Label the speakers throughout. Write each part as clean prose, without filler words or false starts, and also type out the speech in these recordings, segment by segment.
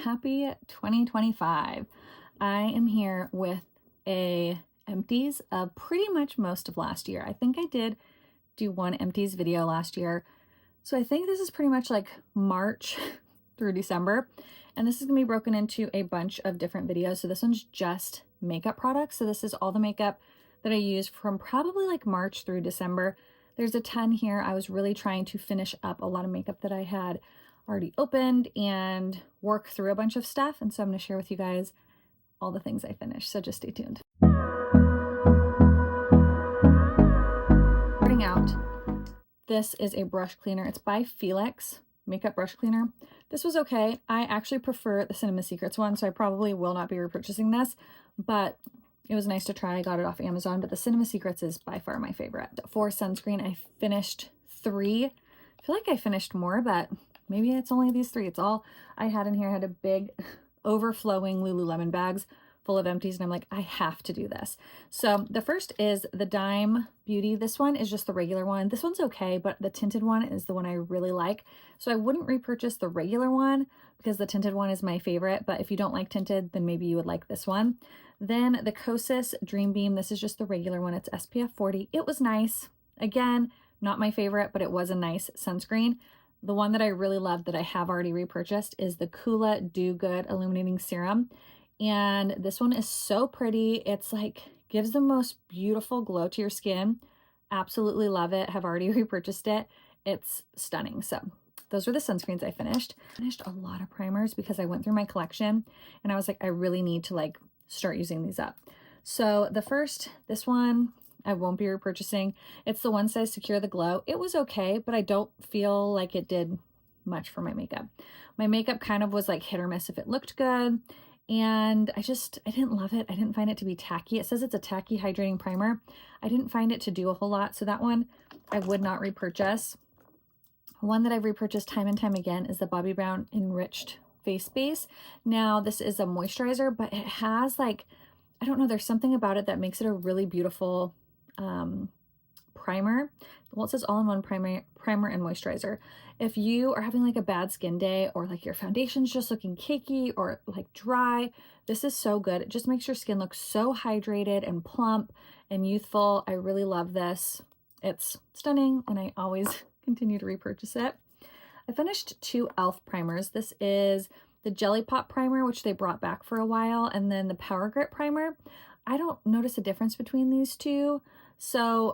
Speaker 1: happy 2025. I am here with a empties of pretty much most of last year. I think I did do one empties video last year. So I think this is pretty much like March through December. And this is gonna be broken into a bunch of different videos. So this one's just makeup products. So this is all the makeup that I used from probably like March through December. There's a ton here. I was really trying to finish up a lot of makeup that I had already opened and work through a bunch of stuff. And so I'm going to share with you guys all the things I finished. So just stay tuned. Starting out, this is a brush cleaner. It's by Felix makeup brush cleaner. This was okay. I actually prefer the Cinema Secrets one, so I probably will not be repurchasing this, but it was nice to try. I got it off Amazon, but the Cinema Secrets is by far my favorite. For sunscreen, I finished 3. I feel like I finished more, but maybe it's only these 3. It's all I had in here. I had a big overflowing Lululemon bags full of empties, and I'm like, I have to do this. So the first is the Dime Beauty. This one is just the regular one. This one's okay, but the tinted one is the one I really like. So I wouldn't repurchase the regular one because the tinted one is my favorite, but if you don't like tinted, then maybe you would like this one. Then the Kosas Dream Beam. This is just the regular one. It's SPF 40. It was nice. Again, not my favorite, but it was a nice sunscreen. The one that I really loved that I have already repurchased is the Kula Do Good Illuminating Serum. And this one is so pretty. It's like, gives the most beautiful glow to your skin. Absolutely love it. Have already repurchased it. It's stunning. So those were the sunscreens I finished. Finished a lot of primers because I went through my collection and I was like, I really need to like start using these up. So the first, this one, I won't be repurchasing. It's the One Size Secure the Glow. It was okay, but I don't feel like it did much for my makeup. My makeup kind of was like hit or miss if it looked good. And I didn't love it. I didn't find it to be tacky. It says it's a tacky hydrating primer. I didn't find it to do a whole lot. So that one I would not repurchase. One that I've repurchased time and time again is the Bobbi Brown Enriched Face Base. Now this is a moisturizer, but it has like, I don't know, there's something about it that makes it a really beautiful primer. Well, it says all-in-one primer and moisturizer. If you are having like a bad skin day or like your foundation's just looking cakey or like dry, this is so good. It just makes your skin look so hydrated and plump and youthful. I really love this. It's stunning and I always continue to repurchase it. I finished 2 e.l.f. primers. This is the Jelly Pop primer, which they brought back for a while, and then the Power Grip primer. I don't notice a difference between these two. So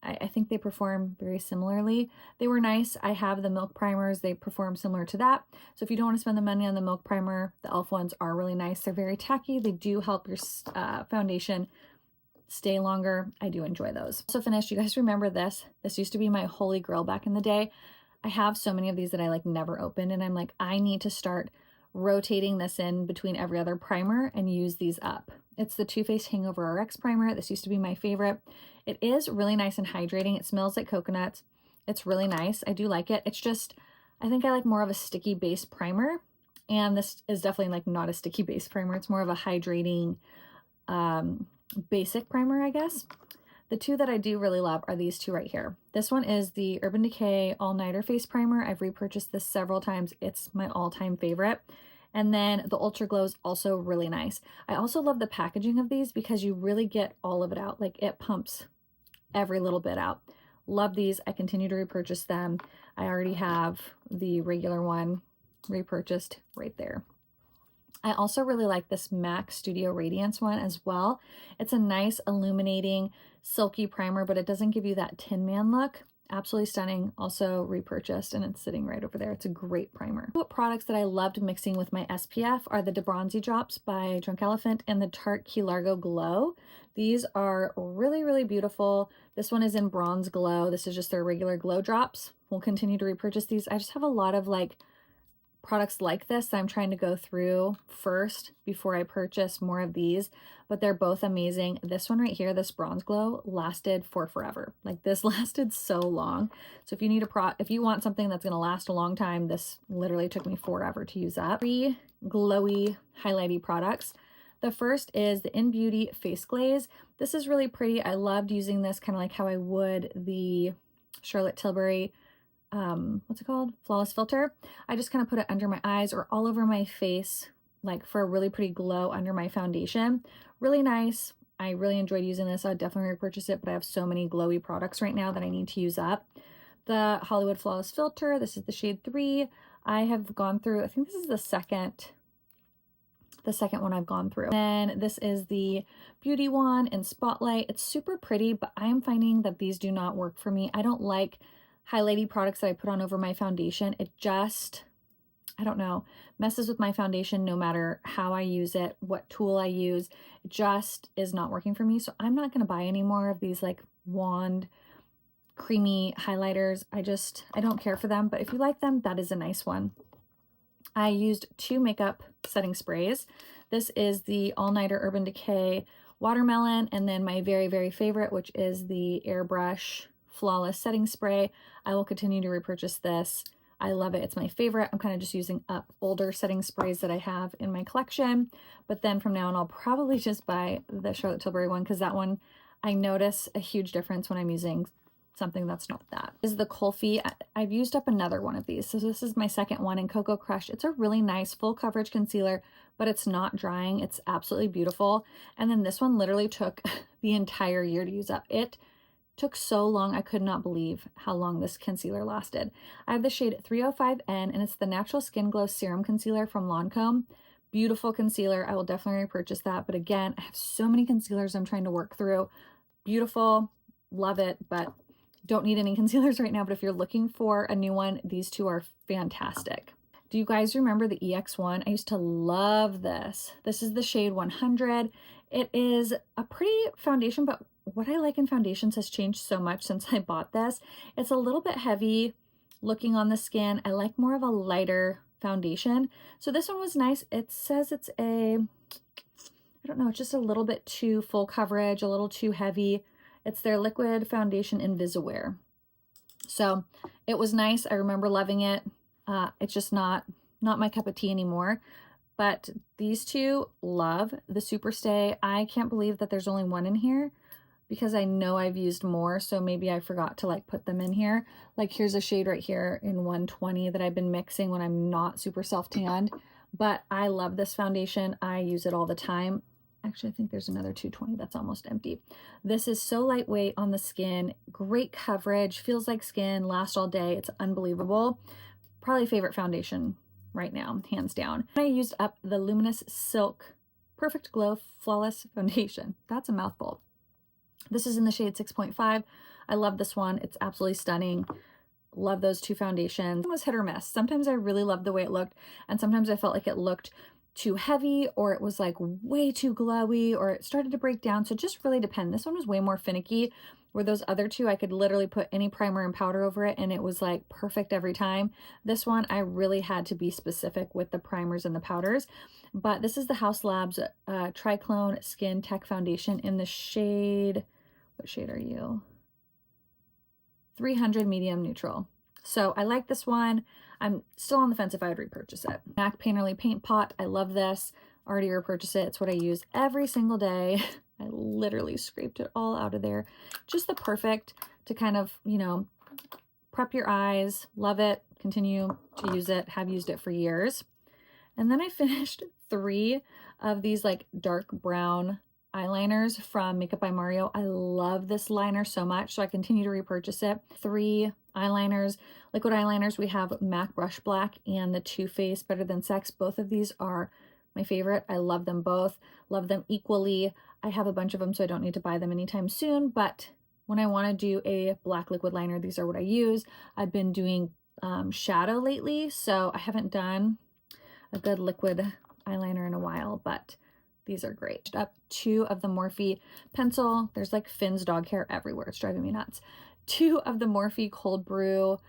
Speaker 1: I think they perform very similarly. They were nice. I have the Milk primers. They perform similar to that. So if you don't want to spend the money on the Milk primer, the e.l.f. ones are really nice. They're very tacky. They do help your foundation stay longer. I do enjoy those. Also finished, you guys remember this? This used to be my holy grail back in the day. I have so many of these that I like never opened, and I'm like, I need to start rotating this in between every other primer and use these up. It's the Too Faced Hangover RX primer. This used to be my favorite. It is really nice and hydrating. It smells like coconuts. It's really nice. I do like it. It's just, I think I like more of a sticky base primer, and this is definitely like not a sticky base primer. It's more of a hydrating basic primer, I guess. The 2 that I do really love are these 2 right here. This one is the Urban Decay All Nighter Face Primer. I've repurchased this several times. It's my all-time favorite. And then the Ultra Glow is also really nice. I also love the packaging of these because you really get all of it out. Like it pumps every little bit out. Love these. I continue to repurchase them. I already have the regular one repurchased right there. I also really like this MAC Studio Radiance one as well. It's a nice illuminating silky primer, but it doesn't give you that Tin Man look. Absolutely stunning. Also repurchased, and it's sitting right over there. It's a great primer. What products that I loved mixing with my SPF are the De Bronzy Drops by Drunk Elephant and the Tarte Key Largo Glow. These are really, really beautiful. This one is in Bronze Glow. This is just their regular glow drops. We'll continue to repurchase these. I just have a lot of like products like this that I'm trying to go through first before I purchase more of these, but they're both amazing. This one right here, this Bronze Glow, lasted for forever. Like this lasted so long. So if you need if you want something that's going to last a long time, this literally took me forever to use up. 3 glowy highlighty products. The first is the In Beauty Face Glaze. This is really pretty. I loved using this kind of like how I would the Charlotte Tilbury what's it called? Flawless filter. I just kind of put it under my eyes or all over my face, like for a really pretty glow under my foundation. Really nice. I really enjoyed using this. I'd definitely repurchase it, but I have so many glowy products right now that I need to use up. The Hollywood Flawless Filter, this is the shade 3. I have gone through, I think this is the second one I've gone through. And this is the Beauty one in Spotlight. It's super pretty, but I am finding that these do not work for me. I don't like highlighty products that I put on over my foundation. It just, I don't know, messes with my foundation no matter how I use it, what tool I use. It just is not working for me. So I'm not going to buy any more of these like wand creamy highlighters. I don't care for them, but if you like them, that is a nice one. I used 2 makeup setting sprays. This is the All Nighter Urban Decay Watermelon, and then my very, very favorite, which is the Airbrush Flawless Setting Spray. I will continue to repurchase this. I love it. It's my favorite. I'm kind of just using up older setting sprays that I have in my collection. But then from now on, I'll probably just buy the Charlotte Tilbury one because that one, I notice a huge difference when I'm using something that's not that. This is the Kulfi. I've used up another one of these. So this is my second one in Cocoa Crush. It's a really nice full coverage concealer, but it's not drying. It's absolutely beautiful. And then this one literally took the entire year to use up. It took so long. I could not believe how long this concealer lasted. I have the shade 305N, and it's the Natural Skin Glow Serum Concealer from Lancome. Beautiful concealer. I will definitely repurchase that. But again, I have so many concealers I'm trying to work through. Beautiful. Love it, but don't need any concealers right now. But if you're looking for a new one, these two are fantastic. Do you guys remember the EX1? I used to love this. This is the shade 100. It is a pretty foundation, but what I like in foundations has changed so much since I bought this. It's a little bit heavy looking on the skin. I like more of a lighter foundation. So this one was nice. It says it's I don't know, it's just a little bit too full coverage, a little too heavy. It's their liquid foundation Invisiwear. So it was nice. I remember loving it. It's just not my cup of tea anymore. But these two, love the Superstay. I can't believe that there's only one in here because I know I've used more. So maybe I forgot to like put them in here. Like here's a shade right here in 120 that I've been mixing when I'm not super self-tanned. But I love this foundation. I use it all the time. Actually, I think there's another 220 that's almost empty. This is so lightweight on the skin, great coverage, feels like skin, lasts all day. It's unbelievable. Probably favorite foundation right now, hands down. I used up the Luminous Silk Perfect Glow Flawless Foundation. That's a mouthful. This is in the shade 6.5. I love this one. It's absolutely stunning. Love those two foundations. It was hit or miss. Sometimes I really loved the way it looked, and sometimes I felt like it looked too heavy, or it was like way too glowy, or it started to break down. So it just really depends. This one was way more finicky, where those other two I could literally put any primer and powder over it and it was like perfect every time. This one I really had to be specific with the primers and the powders. But this is the Haus Labs Triclone Skin Tech Foundation in the shade, what shade are you? 300 Medium Neutral. So I like this one. I'm still on the fence if I would repurchase it. MAC Painterly Paint Pot. I love this. Already repurchased it. It's what I use every single day. I literally scraped it all out of there. Just the perfect to kind of, you know, prep your eyes. Love it. Continue to use it. Have used it for years. And then I finished 3 of these like dark brown eyeliners from Makeup by Mario. I love this liner so much, so I continue to repurchase it. 3 eyeliners, liquid eyeliners. We have MAC Brush Black and the Too Faced Better Than Sex. Both of these are my favorite. I love them both, love them equally. I have a bunch of them, so I don't need to buy them anytime soon, but when I want to do a black liquid liner, these are what I use. I've been doing shadow lately, so I haven't done a good liquid eyeliner in a while, but these are great. Up 2 of the Morphe pencil. There's like Finn's dog hair everywhere. It's driving me nuts. 2 of the Morphe Cold Brew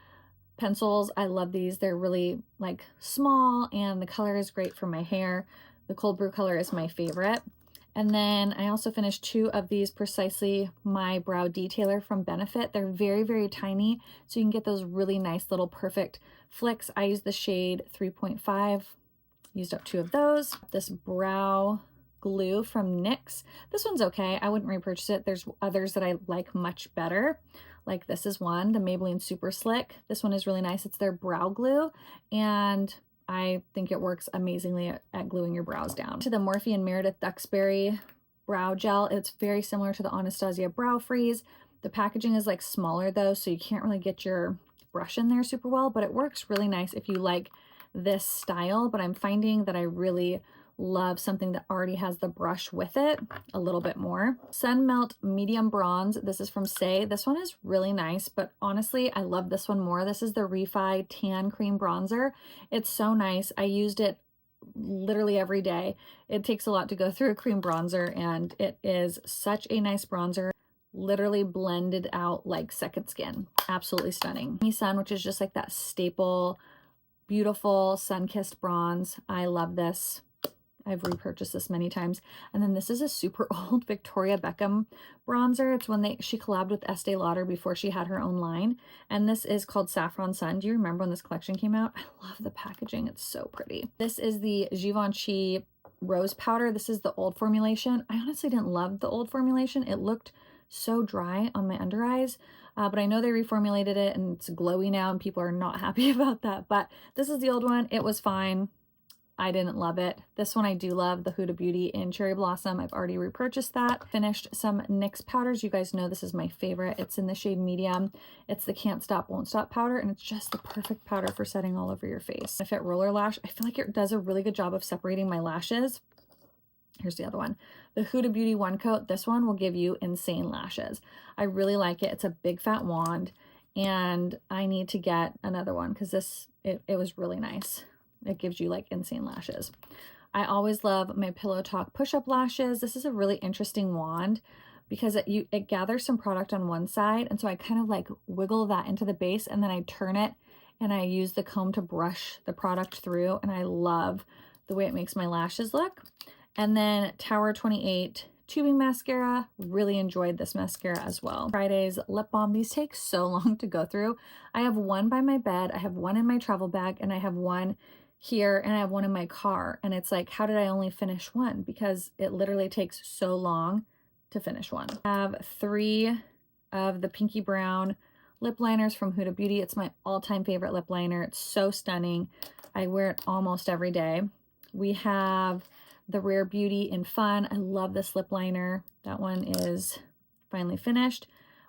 Speaker 1: pencils. I love these. They're really like small and the color is great for my hair. The Cold Brew color is my favorite. And then I also finished 2 of these Precisely My Brow Detailer from Benefit. They're very, very tiny, so you can get those really nice little perfect flicks. I use the shade 3.5. Used up 2 of those. This brow glue from NYX. This one's okay. I wouldn't repurchase it. There's others that I like much better. Like this is one, the Maybelline Super Slick. This one is really nice. It's their brow glue, and I think it works amazingly at gluing your brows down. To the Morphe and Meredith Duxbury brow gel. It's very similar to the Anastasia Brow Freeze. The packaging is like smaller though, so you can't really get your brush in there super well, but it works really nice if you like this style. But I'm finding that I really love something that already has the brush with it a little bit more. Sun Melt Medium Bronze. This is from Say. This one is really nice, but honestly, I love this one more. This is the Refi Tan Cream Bronzer. It's so nice. I used it literally every day. It takes a lot to go through a cream bronzer, and it is such a nice bronzer. Literally blended out like second skin. Absolutely stunning. Sun, which is just like that staple, beautiful sun-kissed bronze. I love this. I've repurchased this many times. And then this is a super old Victoria Beckham bronzer. It's when she collabed with Estee Lauder before she had her own line. And this is called Saffron Sun. Do you remember when this collection came out? I love the packaging. It's so pretty. This is the Givenchy Rose Powder. This is the old formulation. I honestly didn't love the old formulation. It looked so dry on my under eyes. But I know they reformulated it and it's glowy now and people are not happy about that. But this is the old one. It was fine. I didn't love it. This one I do love, the Huda Beauty in Cherry Blossom. I've already repurchased that. Finished some NYX powders. You guys know this is my favorite. It's in the shade medium. It's the Can't Stop Won't Stop powder, and it's just the perfect powder for setting all over your face. Fit Roller Lash. I feel like it does a really good job of separating my lashes. Here's the other one. The Huda Beauty One Coat. This one will give you insane lashes. I really like it. It's a big fat wand, and I need to get another one because it was really nice. It gives you like insane lashes. I always love my Pillow Talk push-up lashes. This is a really interesting wand because it gathers some product on one side, and so I kind of like wiggle that into the base and then I turn it and I use the comb to brush the product through, and I love the way it makes my lashes look. And then Tower 28 tubing mascara. Really enjoyed this mascara as well. Friday's lip balm. These take so long to go through. I have one by my bed, I have one in my travel bag, and I have one here, and I have one in my car. And it's like, how did I only finish one? Because it literally takes so long to finish one. I have 3 of the Pinky Brown lip liners from Huda Beauty. It's my all-time favorite lip liner. It's so stunning. I wear it almost every day. We have the Rare Beauty in Fun. I love this lip liner. That one is finally finished.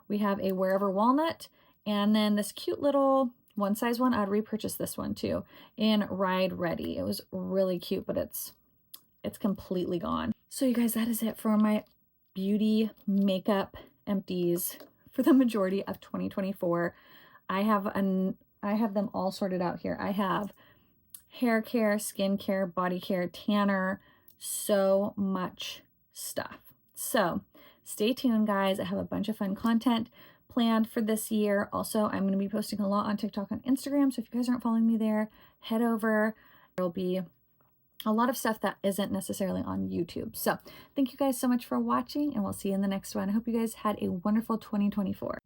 Speaker 1: We have a Wherever Walnut, and then this cute little one size one. I'd repurchase this one too in Ride Ready. It was really cute, but it's completely gone. So you guys, that is it for my beauty makeup empties for the majority of 2024. I have them all sorted out here. I have hair care, skin care, body care, tanner, so much stuff. So stay tuned, guys. I have a bunch of fun content planned for this year. Also, I'm going to be posting a lot on TikTok and Instagram, so if you guys aren't following me there, head over. There'll be a lot of stuff that isn't necessarily on YouTube. So thank you guys so much for watching, and we'll see you in the next one. I hope you guys had a wonderful 2024.